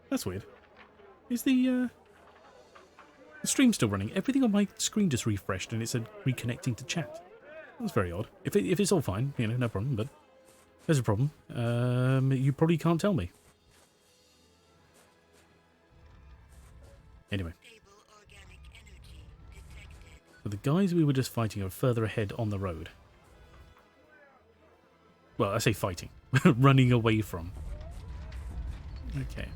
That's weird. Is the stream still running? Everything on my screen just refreshed and it said reconnecting to chat. That's very odd. If it's all fine, you know, no problem, but there's a problem. You probably can't tell me. Anyway. So the guys we were just fighting are further ahead on the road. Well, I say fighting. Running away from. Okay.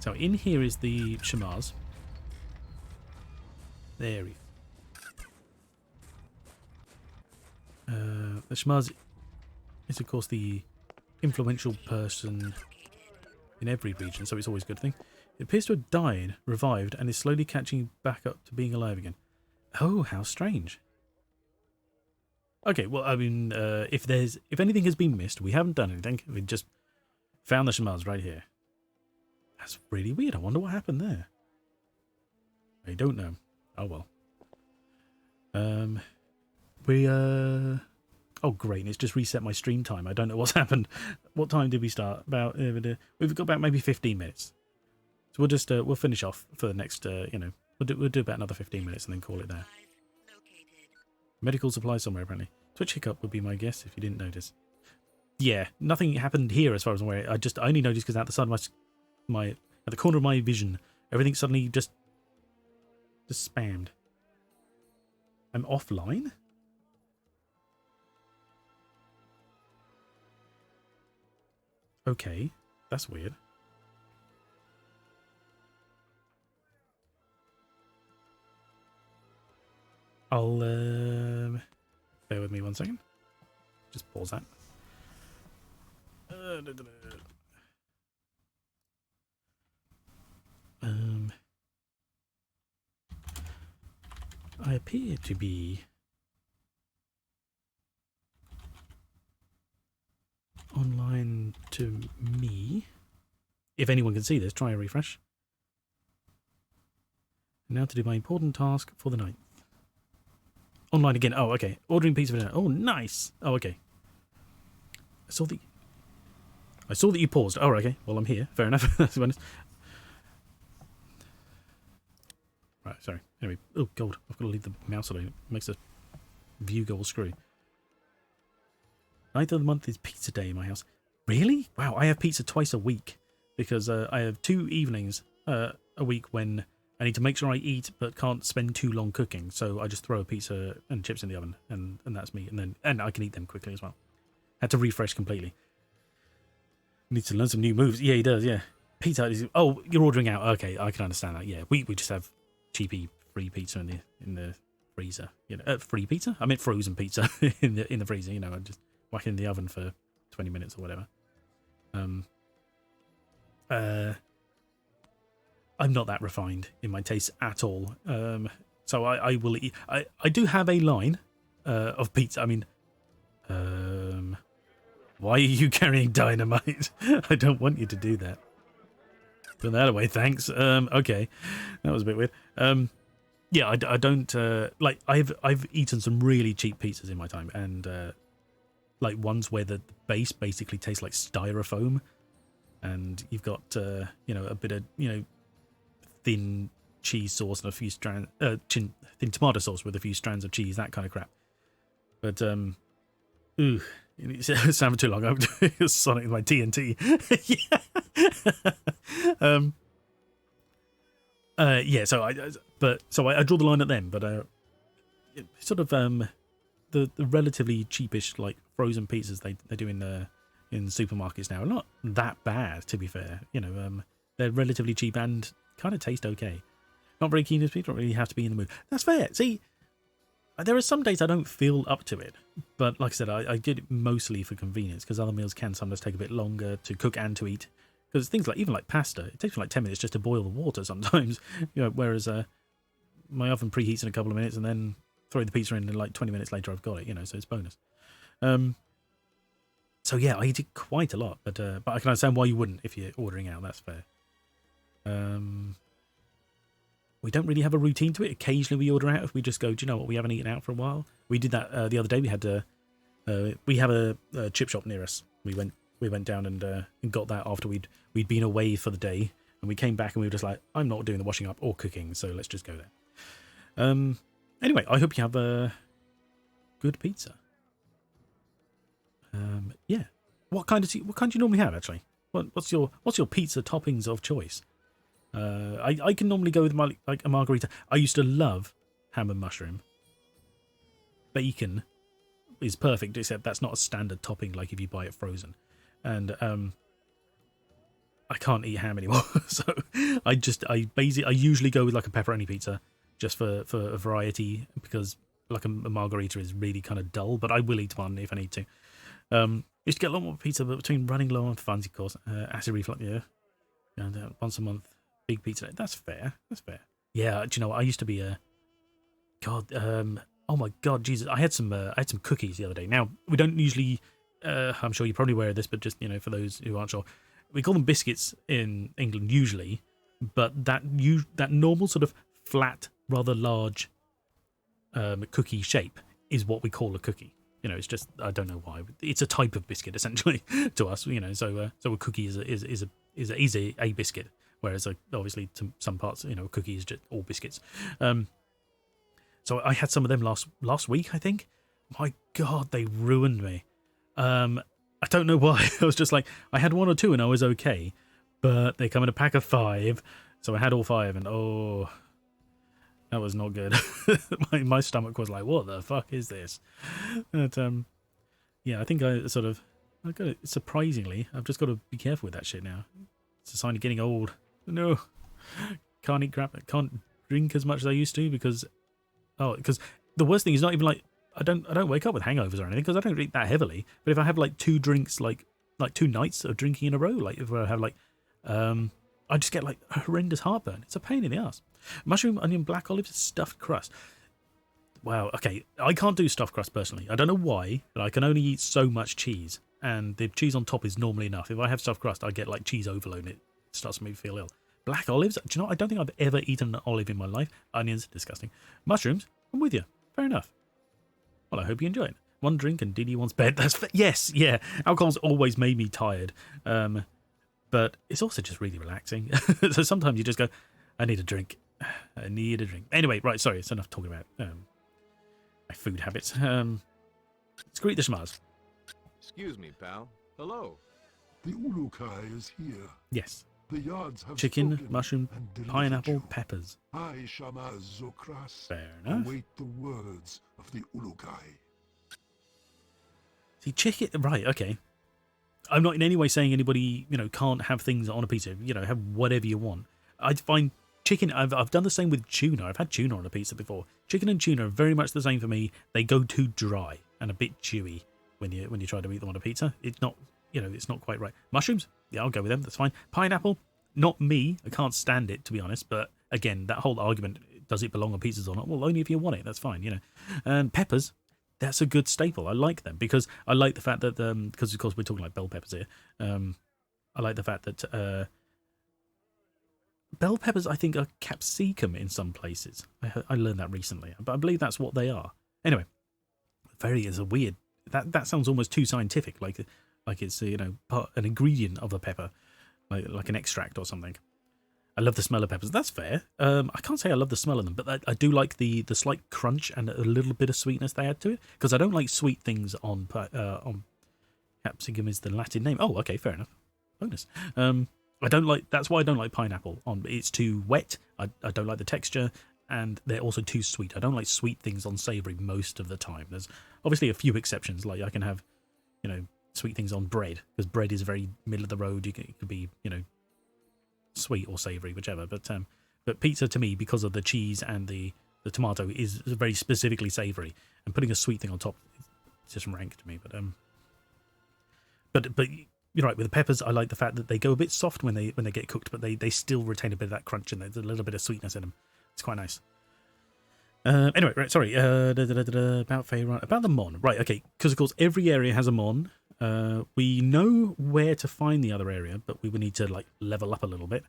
So in here is the Shamars. There we go. The Shamars is, of course, the influential person in every region, so it's always a good thing. It appears to have died, revived, and is slowly catching back up to being alive again. Oh, how strange. Okay, well, I mean, if anything has been missed, we haven't done anything. We just found the Shamars right here. That's really weird. I wonder what happened there. I don't know. Oh, well. Oh, great. And it's just reset my stream time. I don't know what's happened. What time did we start? About, we've got about maybe 15 minutes. So we'll just, we'll finish off for the next, you know, we'll do about another 15 minutes and then call it there. Medical supplies somewhere, apparently. Twitch hiccup would be my guess if you didn't notice. Yeah, nothing happened here as far as I'm aware. I only noticed because at the side of at the corner of my vision, everything suddenly just spammed. I'm offline? Okay, that's weird. I'll, bear with me 1 second. Just pause that. I appear to be online to me. If anyone can see this, try a refresh. Now to do my important task for the night. Online again. Oh, okay. Ordering pizza for dinner. Oh, nice. Oh, okay. I saw that you paused. Oh, okay. Well, I'm here. Fair enough. That's honest. Right, sorry. Anyway. Oh, God. I've got to leave the mouse alone. It makes the view go all screwy. 9th of the month is pizza day in my house. Really? Wow, I have pizza twice a week. Because I have 2 evenings a week when I need to make sure I eat but can't spend too long cooking. So I just throw a pizza and chips in the oven and that's me. And I can eat them quickly as well. Had to refresh completely. Needs to learn some new moves. Yeah, he does, yeah. Pizza is... Oh, you're ordering out. Okay, I can understand that. Yeah, we just have cheapy free pizza in the freezer. You know, free pizza? I meant frozen pizza in the freezer. You know, I just whack it in the oven for 20 minutes or whatever. I'm not that refined in my tastes at all. So I will eat. I do have a line of pizza. I mean, why are you carrying dynamite? I don't want you to do that. Put that away, thanks. Okay, that was a bit weird. Yeah, I don't like. I've eaten some really cheap pizzas in my time, and like ones where the base basically tastes like styrofoam, and you've got you know, a bit of, you know, thin cheese sauce and a few strands, thin tomato sauce with a few strands of cheese, that kind of crap. But ooh. It sounded too long. I'm doing Sonic with my TNT. Yeah. So I draw the line at them. But sort of the relatively cheapish like frozen pizzas they do in supermarkets now are not that bad, to be fair. You know, they're relatively cheap and kind of taste okay. Not very keen as people. Don't really have to be in the mood. That's fair. See. There are some days I don't feel up to it, but like I said, I get it mostly for convenience because other meals can sometimes take a bit longer to cook and to eat. Because things like, even like pasta, it takes me like 10 minutes just to boil the water sometimes, you know, whereas my oven preheats in a couple of minutes and then throw the pizza in and like 20 minutes later I've got it, you know, so it's bonus. So yeah, I eat it quite a lot, but I can understand why you wouldn't if you're ordering out, that's fair. We don't really have a routine to it. Occasionally we order out if we just go, do you know what, we haven't eaten out for a while. We did that the other day. We had we have a chip shop near us. We went down and got that after we'd been away for the day. And we came back and we were just like, I'm not doing the washing up or cooking, so let's just go there. Anyway, I hope you have a good pizza. Yeah. What kind do you normally have, actually? What's your pizza toppings of choice? I can normally go with a margarita. I used to love ham and mushroom. Bacon is perfect, except that's not a standard topping like if you buy it frozen. And I can't eat ham anymore, so I usually go with like a pepperoni pizza just for a variety, because like a margarita is really kind of dull. But I will eat one if I need to. Used to get a lot more pizza, but between running low on funds, of course, acid reflux, yeah, and once a month, big pizza. That's fair. Yeah, do you know what? I used to be a oh my god, Jesus! I had some cookies the other day. Now we don't usually. I'm sure you're probably aware of this, but just for those who aren't sure, we call them biscuits in England usually. But that normal sort of flat, rather large cookie shape is what we call a cookie. It's just, I don't know why. It's a type of biscuit essentially to us. So a cookie is a biscuit, whereas obviously to some parts, a cookie is just all biscuits. So I had some of them last week, I think. My God, they ruined me. I don't know why. I was just like, I had one or two and I was okay, but they come in a pack of 5, so I had all 5, and oh, that was not good. my stomach was like, what the fuck is this? But yeah, I think surprisingly, I've just got to be careful with that shit now. It's a sign of getting old. No, can't eat crap. Can't drink as much as I used to because the worst thing is not even like I don't wake up with hangovers or anything because I don't drink that heavily. But if I have like 2 drinks, like 2 nights of drinking in a row, like if I have like I just get like horrendous heartburn. It's a pain in the ass. Mushroom, onion, black olives, stuffed crust. Wow. Okay, I can't do stuffed crust personally. I don't know why, but I can only eat so much cheese, and the cheese on top is normally enough. If I have stuffed crust, I get like cheese overload, and it starts to make me feel ill. Black olives. Do you know? I don't think I've ever eaten an olive in my life. Onions, disgusting. Mushrooms. I'm with you. Fair enough. Well, I hope you enjoy it. One drink and Diddy wants bed. Yes, yeah. Alcohol's always made me tired, but it's also just really relaxing. So sometimes you just go, I need a drink. I need a drink. Anyway, right, sorry, it's enough talking about my food habits. Let's greet the schmaz. Excuse me, pal. Hello. The Ulukai is here. Yes. The yards have chicken, spoken mushroom, and delivered pineapple, you. peppers. I, Shamaz Zokras, Fair enough. await the words of the Ulukai. See, chicken, right, okay. I'm not in any way saying anybody, can't have things on a pizza, have whatever you want. I find chicken, I've done the same with tuna. I've had tuna on a pizza before. Chicken and tuna are very much the same for me. They go too dry and a bit chewy when you try to eat them on a pizza. It's not, it's not quite right. Mushrooms, yeah, I'll go with them. That's fine. Pineapple, not me. I can't stand it, to be honest. But again, that whole argument, does it belong on pizzas or not? Well, only if you want it. That's fine, And peppers, that's a good staple. I like them because I like the fact that, because of course we're talking like bell peppers here. I like the fact that bell peppers, I think, are capsicum in some places. I learned that recently, but I believe that's what they are. Anyway, is a weird. That sounds almost too scientific, like it's an ingredient of a pepper, like an extract or something. I love the smell of peppers. That's fair. I can't say I love the smell of them, but I do like the slight crunch and a little bit of sweetness they add to it. Because I don't like sweet things on capsicum is the Latin name. Oh, okay, fair enough. Bonus. I don't like. That's why I don't like pineapple. It's too wet. I don't like the texture, and they're also too sweet. I don't like sweet things on savoury most of the time. There's obviously a few exceptions. Like I can have, sweet things on bread because bread is very middle of the road. It could be, sweet or savoury, whichever. But pizza to me, because of the cheese and the tomato, is very specifically savoury, and putting a sweet thing on top is just rank to me. But you're right with the peppers. I like the fact that they go a bit soft when they get cooked, but they still retain a bit of that crunch and there's a little bit of sweetness in them. It's quite nice. Anyway, right, sorry. About the Mon. Right, okay. Because of course every area has a Mon. We know where to find the other area, but we would need to level up a little bit.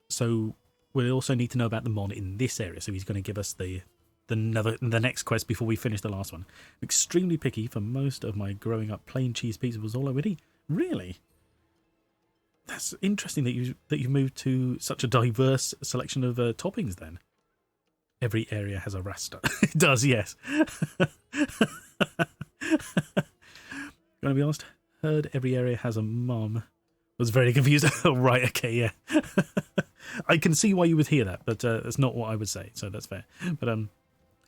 So we'll also need to know about the Mon in this area. So he's going to give us the next quest before we finish the last one. Extremely picky. For most of my growing up, plain cheese pizza was all I would eat. Really? That's interesting that you moved to such a diverse selection of toppings. Then every area has a rasta. It does, yes. Gonna be honest. Heard every area has a mum. Was very confused. Oh, right, okay, yeah. I can see why you would hear that, but that's not what I would say, so that's fair. But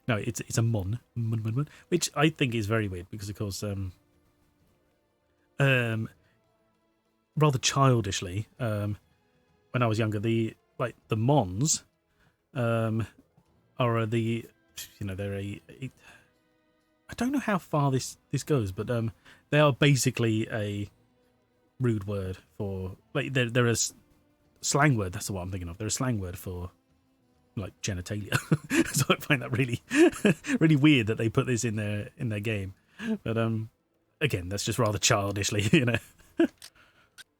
no, it's a mon, which I think is very weird because, of course, rather childishly, when I was younger, the mons, are the, they're I don't know how far this goes, but they are basically a rude word for, like, they're a slang word. That's the one I'm thinking of. They're a slang word for, like, genitalia. So I find that really really weird that they put this in their game. But again, that's just rather childishly,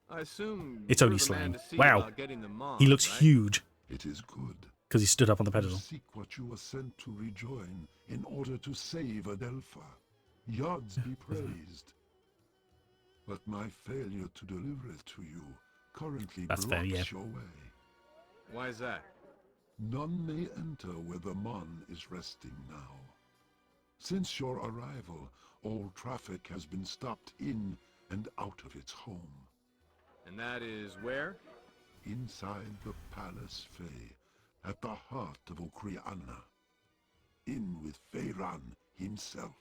I assume It's you're only the slang. man to see Wow. about getting the mons, He looks right? huge It is good. because he stood up on the You pedestal. seek what you were sent to rejoin in order to save Adelpha. Yods be praised. But my failure to deliver it to you currently That's blocks fair, yeah. your way. Why is that? None may enter where the Mon is resting now. Since your arrival, all traffic has been stopped in and out of its home. And that is where? Inside the Palace Fey, at the heart of Okriana. In with Feyran himself.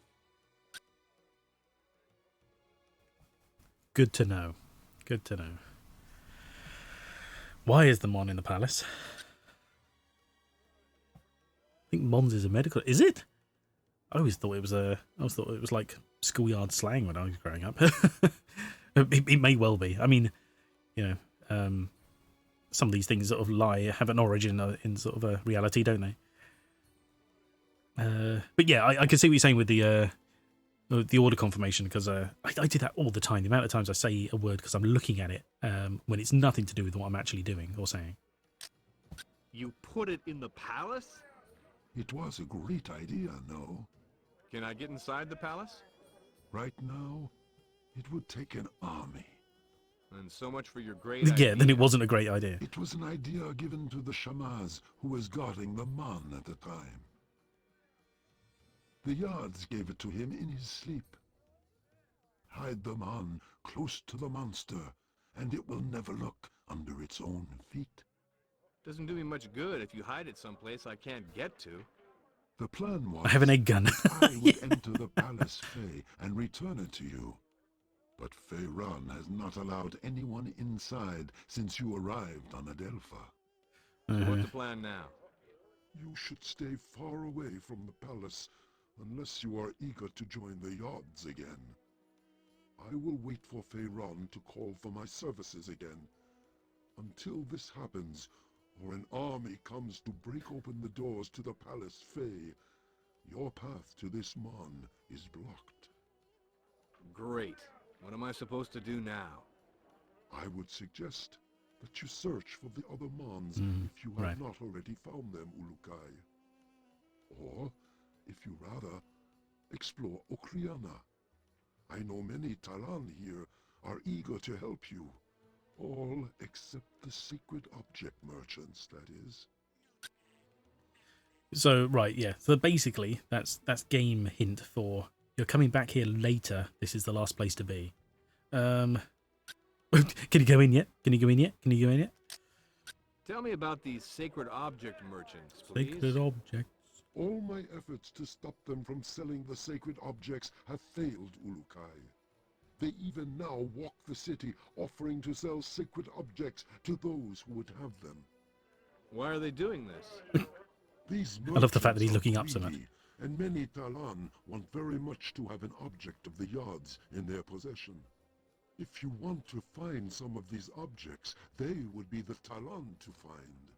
Good to know. Good to know. Why is the Mon in the palace? I think Mons is a medical. Is it? I always thought it was like schoolyard slang when I was growing up. It may well be. I mean, some of these things sort of have an origin in sort of a reality, don't they? But yeah, I can see what you're saying with the order confirmation, because I do that all the time. The amount of times I say a word because I'm looking at it when it's nothing to do with what I'm actually doing or saying. You put it in the palace? It was a great idea, no? Can I get inside the palace? Right now, it would take an army. And so much for your great idea. Yeah, then it wasn't a great idea. It was an idea given to the Shamaz who was guarding the Mon at the time. The Yards gave it to him in his sleep. Hide the Mon close to the monster, and it will never look under its own feet. Doesn't do me much good if you hide it someplace I can't get to. The plan was I have an egg gun. I would enter the Palace Fey and return it to you. But Feyran has not allowed anyone inside since you arrived on Adelpha. So what's the plan now? You should stay far away from the palace unless you are eager to join the Yards again. I will wait for Feyran to call for my services again. Until this happens, or an army comes to break open the doors to the Palace Fey, your path to this Mon is blocked. Great. What am I supposed to do now? I would suggest that you search for the other Mons if you have right. not already found them, Ulukai. Or, if you rather, explore Okriana. I know many Talan here are eager to help you. All except the sacred object merchants, that is. So, right, yeah. So basically, that's game hint for you're coming back here later. This is the last place to be. Can you go in yet? Can you go in yet? Can you go in yet? Tell me about these sacred object merchants, please. Sacred objects. All my efforts to stop them from selling the sacred objects have failed, Ulukai. They even now walk the city offering to sell sacred objects to those who would have them. Why are they doing this? These I love the fact that he's merchants are looking up so much. greedy, and many Talan want very much to have an object of the Yards in their possession. If you want to find some of these objects, they would be the Talan to find.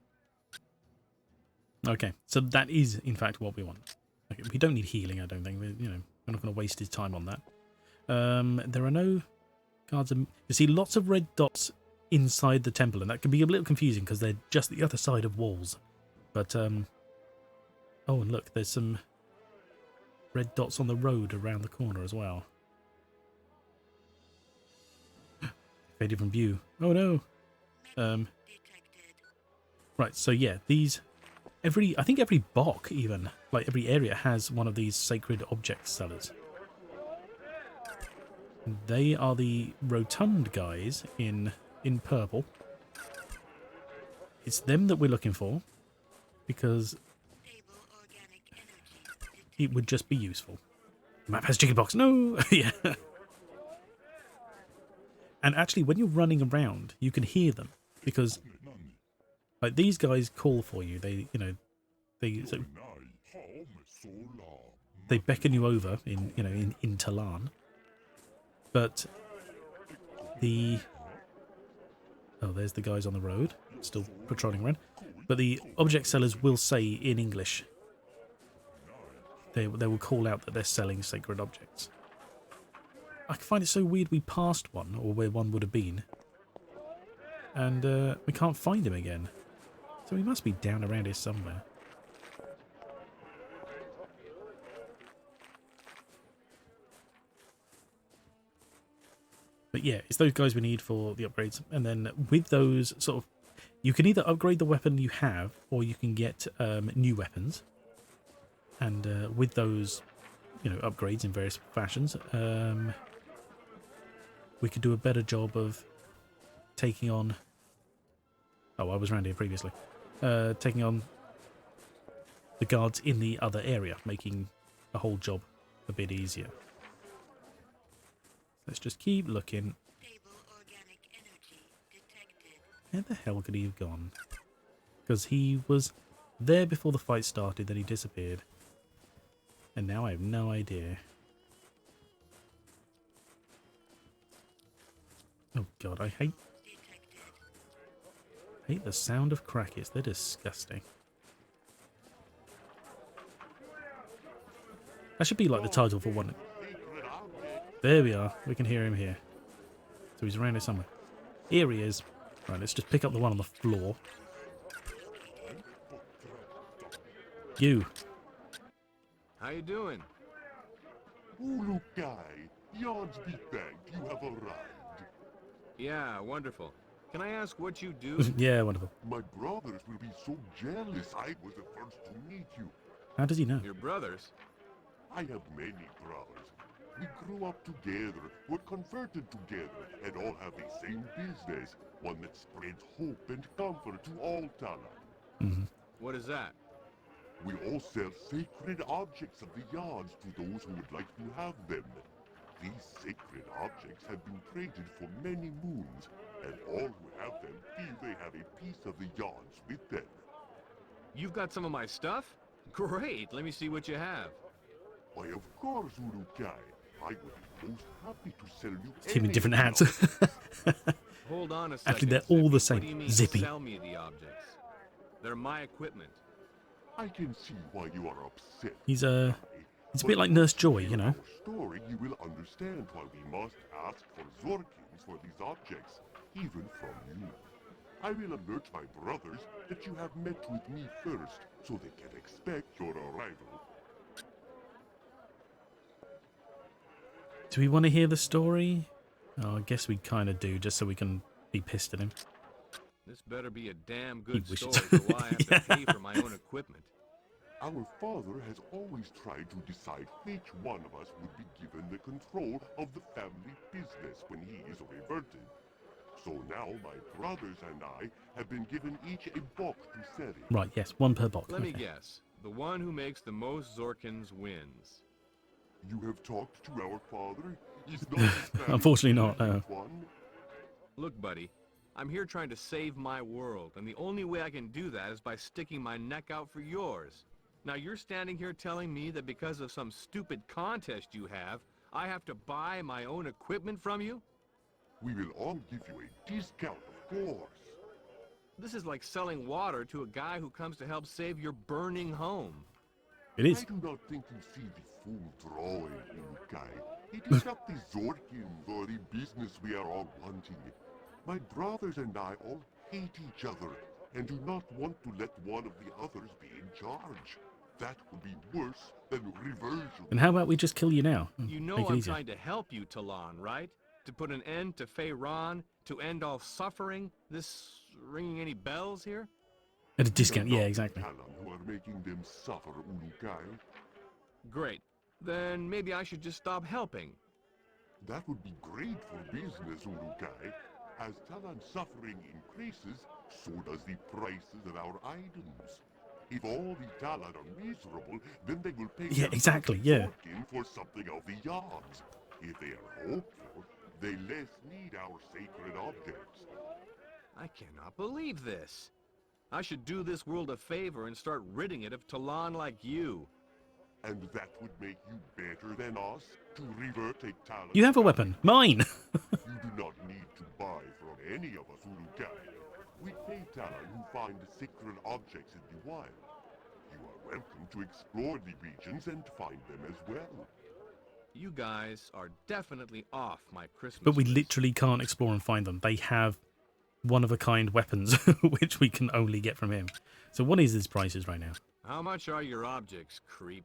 Okay, so that is in fact what we want. Okay, we don't need healing, I don't think. We're not going to waste his time on that. There are no guards. You see lots of red dots inside the temple, and that can be a little confusing because they're just the other side of walls. But oh, and look, there's some red dots on the road around the corner as well. Very different view. Oh no. Right, so yeah, these I think every bok even, like every area has one of these sacred object sellers. They are the rotund guys in purple. It's them that we're looking for because it would just be useful. The map has chicken pox. No, yeah. And actually, when you're running around, you can hear them because, like, these guys call for you. They, you know, they beckon you over in Talan. But there's the guys on the road still patrolling around. But the object sellers will say in English. They will call out that they're selling sacred objects. I find it so weird we passed one, or where one would have been, and we can't find him again. So he must be down around here somewhere. But yeah, it's those guys we need for the upgrades. And then with those sort of, you can either upgrade the weapon you have, or you can get new weapons. And with those, upgrades in various fashions, we could do a better job of taking on... Oh, I was around here previously. Taking on the guards in the other area, making the whole job a bit easier. Let's just keep looking. Where the hell could he have gone? Because he was there before the fight started, then he disappeared. And now I have no idea. Oh god, I hate the sound of crackers. They're disgusting. That should be like the title for one. There we are. We can hear him here. So he's around here somewhere. Here he is. Right, let's just pick up the one on the floor. You. How you doing? Ulukai, yards be thanked, you have arrived. Yeah, wonderful. Can I ask what you do? Yeah, wonderful. My brothers will be so jealous I was the first to meet you. How does he know? Your brothers? I have many brothers. We grew up together, were converted together, and all have the same business, one that spreads hope and comfort to all Tala. What is that? We all sell sacred objects of the yards to those who would like to have them. These sacred objects have been traded for many moons, and all who have them feel they have a piece of the yards with them. You've got some of my stuff? Great, let me see what you have. Why, of course, Urukai. I would be most happy to sell you Keeping any different hats. Hold on a second. Actually, they're all the Zippy. What do you same. mean, Zippy. sell me the objects? They're my equipment. I can see why you are upset. It's a bit like Nurse Joy, you know. Our story, you will understand why we must ask for Zorkins for these objects, even from you. I will alert my brothers that you have met with me first, so they can expect your arrival. Do we want to hear the story? Oh, I guess we kind of do, just so we can be pissed at him. This better be a damn good He wishes. story for why I have to pay for my own equipment. Our father has always tried to decide which one of us would be given the control of the family business when he is reverted. So now my brothers and I have been given each a bok to sell it. Right, yes, one per bok. Let me Okay. guess. The one who makes the most Zorkins wins. You have talked to our father? Is not his family Unfortunately not, no. one? Look, buddy, I'm here trying to save my world, and the only way I can do that is by sticking my neck out for yours. Now you're standing here telling me that because of some stupid contest you have, I have to buy my own equipment from you? We will all give you a discount, of course. This is like selling water to a guy who comes to help save your burning home. It is. I do not think you see the full drawing, Urukai. It is not the Zorkins or the business we are all wanting. My brothers and I all hate each other and do not want to let one of the others be in charge. That would be worse than reversion. And how about we just kill you now? You know Make it I'm easier. trying to help you, Talon, right? to put an end to Feyron, to end all suffering? This ringing any bells here? At a discount, yeah, exactly. Talon who are making them suffer, Ulukai. Great. Then maybe I should just stop helping. That would be great for business, Ulukai. As Talon's suffering increases, so does the prices of our items. If all the Talon are miserable, then they will pay Yeah, exactly, yeah. fortune for something of the yards. If they are hopeful, they less need our sacred objects. I cannot believe this. I should do this world a favor and start ridding it of Talon like you. And that would make you better than us to revert a Talon. You have a weapon. Mine! You do not need to buy from any of us, Ulukai. We pay Talon who find sacred objects in the wild. You are welcome to explore the regions and find them as well. You guys are definitely off my Christmas But we list. literally can't explore and find them. They have one-of-a-kind weapons, which we can only get from him. So what is his prices right now? How much are your objects, creep?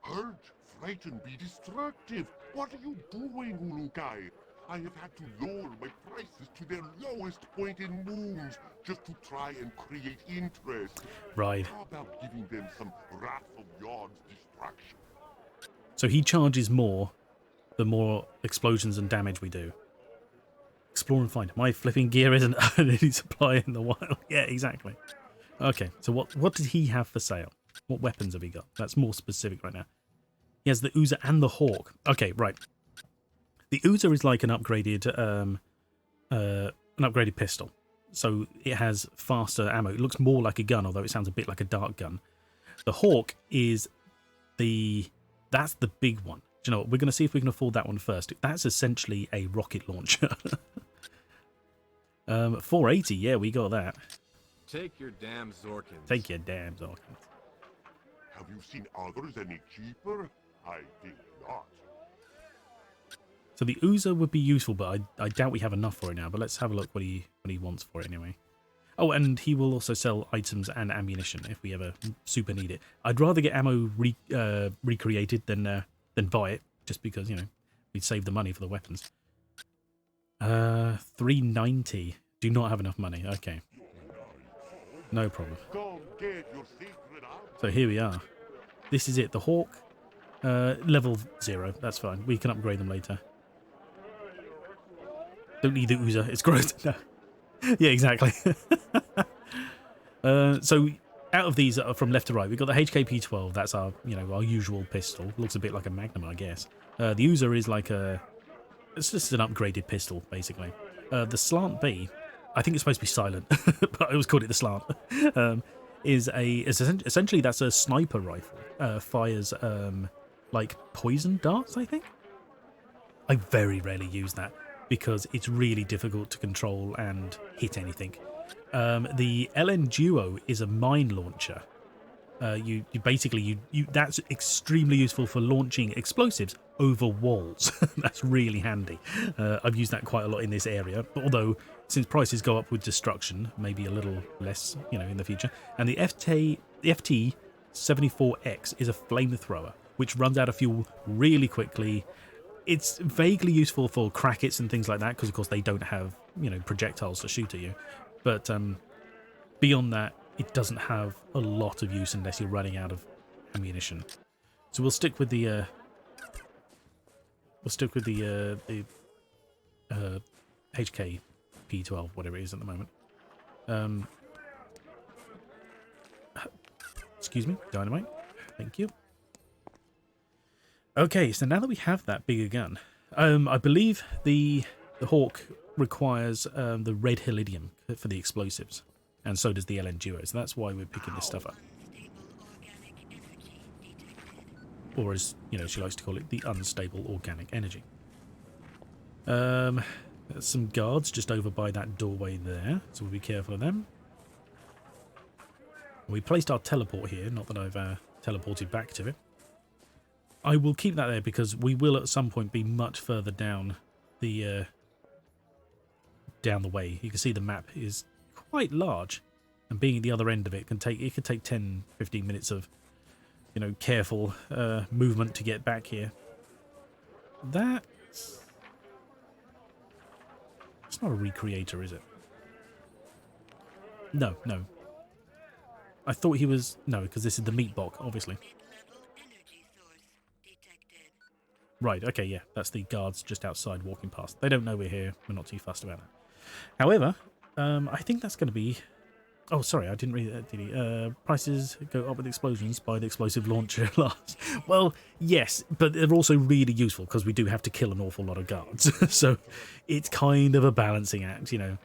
Hurt, frighten, be destructive. What are you doing, Ulukai? I have had to lower my prices to their lowest point in moons just to try and create interest. Right. How about giving them some Wrath of Yard's distraction? So he charges more the more explosions and damage we do. Explore and find. My flipping gear isn't any supply in the wild. Yeah, exactly. Okay, so what did he have for sale? What weapons have he got? That's more specific right now. He has the Uzer and the Hawk. Okay, right. The Uzer is like an upgraded pistol. So it has faster ammo. It looks more like a gun, although it sounds a bit like a dart gun. The Hawk is that's the big one. Do you know what? We're going to see if we can afford that one first. That's essentially a rocket launcher. 480, yeah, we got that. Take your damn Zorkins. Take your damn Zorkins. Have you seen others any cheaper? I think not. So the Uzer would be useful, but I doubt we have enough for it now. But let's have a look what he wants for it anyway. Oh, and he will also sell items and ammunition if we ever super need it. I'd rather get ammo recreated than buy it, just because, you know, we'd save the money for the weapons. 390. Do not have enough money. Okay. No problem. Go get your secret out. So here we are. This is it. The Hawk. Level 0. That's fine. We can upgrade them later. Don't need the Uzer. It's gross. No. Yeah, exactly. So out of these from left to right, we've got the HKP-12. That's our usual pistol. Looks a bit like a Magnum, I guess. The Uzer is like it's just an upgraded pistol, basically. The Slant B, I think it's supposed to be silent, but I always called it the Slant. Is essentially that's a sniper rifle. Fires like poison darts, I think. I very rarely use that because it's really difficult to control and hit anything. The LN Duo is a mine launcher. You basically that's extremely useful for launching explosives over walls. That's really handy. I've used that quite a lot in this area, although since prices go up with destruction, maybe a little less, in the future. And the FT-74X is a flamethrower, which runs out of fuel really quickly. It's vaguely useful for crackets and things like that, because of course they don't have, projectiles to shoot at you. But beyond that, it doesn't have a lot of use unless you're running out of ammunition. So we'll stick with the HK P12, whatever it is at the moment. Excuse me, dynamite. Thank you. Okay, so now that we have that bigger gun, I believe the Hawk requires the red Helidium for the explosives, and so does the LN Duo, so that's why we're picking this stuff up. Or as, she likes to call it, the unstable organic energy. There's some guards just over by that doorway there, so we'll be careful of them. We placed our teleport here, not that I've teleported back to it. I will keep that there because we will at some point be much further down the way. You can see the map is quite large, and being at the other end of it could take 10-15 minutes of careful movement to get back here. not a recreator, is it? No, no. I thought he was... No, because this is the meat box, obviously. Right, okay, yeah. That's the guards just outside walking past. They don't know we're here. We're not too fussed about that. However, I think that's going to be... Oh, sorry, I didn't read that, did he? Prices go up with explosions by the explosive launcher last. Well, yes, but they're also really useful because we do have to kill an awful lot of guards. So it's kind of a balancing act, you know.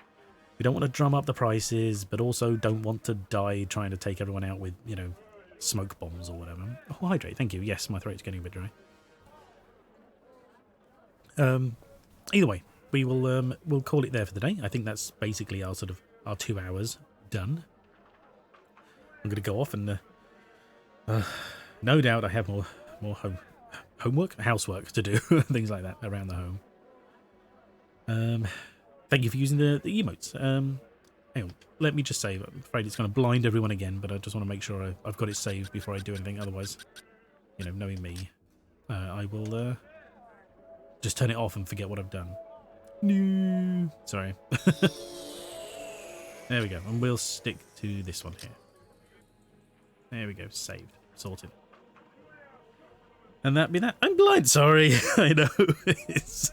We don't want to drum up the prices, but also don't want to die trying to take everyone out with, you know, smoke bombs or whatever. Oh, hydrate, thank you. Yes, my throat's getting a bit dry. Either way, we will we'll call it there for the day. I think that's basically our sort of our 2 hours done. I'm going to go off and no doubt I have more housework to do, things like that around the home. Thank you for using the emotes. Hang on, let me just save. I'm afraid it's going to blind everyone again, but I just want to make sure I've got it saved before I do anything. Otherwise, you know, knowing me, I will just turn it off and forget what I've done. No, sorry. There we go, and we'll stick to this one here. There we go, saved, sorted. And that be that. I'm blind. Sorry, I know it's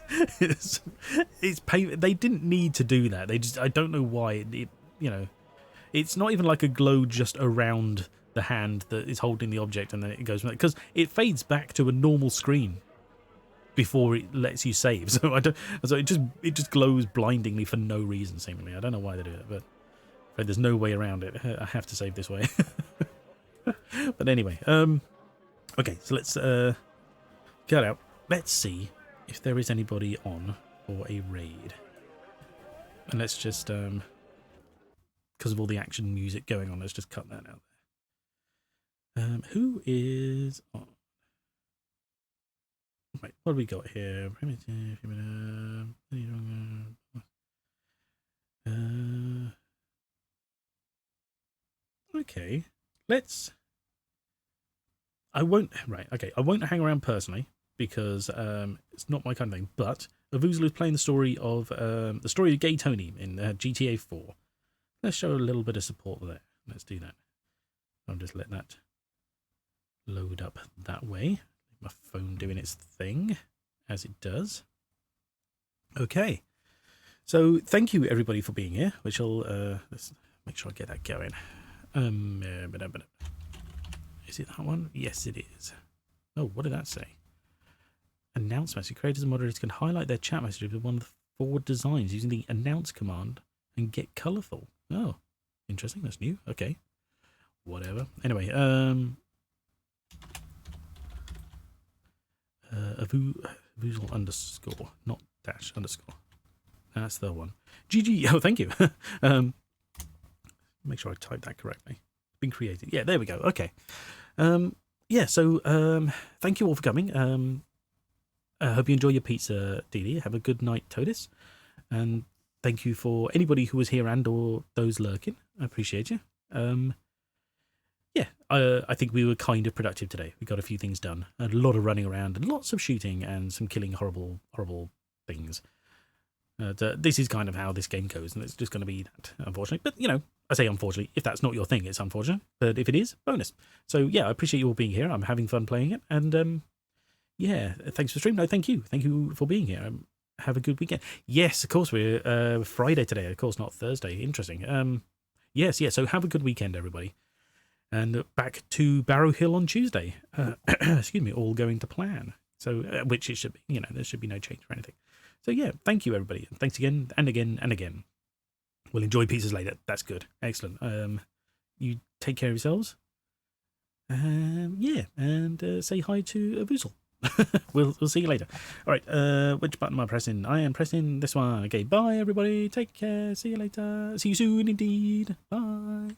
pain. They didn't need to do that. They just, I don't know why. It you know, it's not even like a glow just around the hand that is holding the object, and then it goes because it fades back to a normal screen before it lets you save. So I don't. So it just glows blindingly for no reason. Seemingly, I don't know why they do it, but there's no way around it. I have to save this way. But anyway, okay, so let's get out. Let's see if there is anybody on for a raid. And let's just, because of all the action music going on, let's just cut that out there. Who is on? Right, what do we got here? Okay, let's... I won't hang around personally because it's not my kind of thing, but Avuzal is playing the story of Gay Tony in GTA 4. Let's show a little bit of support there. Let's do that. I'll just let that load up that way. My phone doing its thing, as it does. Okay. So thank you everybody for being here, which I'll let's make sure I get that going. Is it that one? Yes, it is. Oh, what did that say? Announce message. Creators and moderators can highlight their chat messages with one of the 4 designs using the announce command and get colourful. Oh, interesting. That's new. Okay. Whatever. Anyway, Avuzal underscore, not dash underscore. That's the one. GG. Oh, thank you. Make sure I type that correctly. Been created. Yeah, there we go. Okay. Yeah, so thank you all for coming. I hope you enjoy your pizza, Dee. Have a good night, Todis. And thank you for anybody who was here and or those lurking. I appreciate you. Yeah, I think we were kind of productive today. We got a few things done. A lot of running around and lots of shooting and some killing horrible things. This is kind of how this game goes, and it's just going to be that, unfortunately. But, you know, I say unfortunately. If that's not your thing, it's unfortunate. But if it is, bonus. So, yeah, I appreciate you all being here. I'm having fun playing it. And, yeah, thanks for the stream. No, thank you. Thank you for being here. Have a good weekend. Yes, of course, we're Friday today. Of course, not Thursday. Interesting. Yes. So have a good weekend, everybody. And back to Barrow Hill on Tuesday. Excuse me, all going to plan. So, which it should be. You know, there should be no change or anything. So, yeah, thank you, everybody. Thanks again and again and again. We'll enjoy pizzas later. That's good. Excellent. You take care of yourselves. Yeah, and say hi to Avuzal. We'll see you later. All right, which button am I pressing? I am pressing this one. Okay, bye, everybody. Take care. See you later. See you soon, indeed. Bye.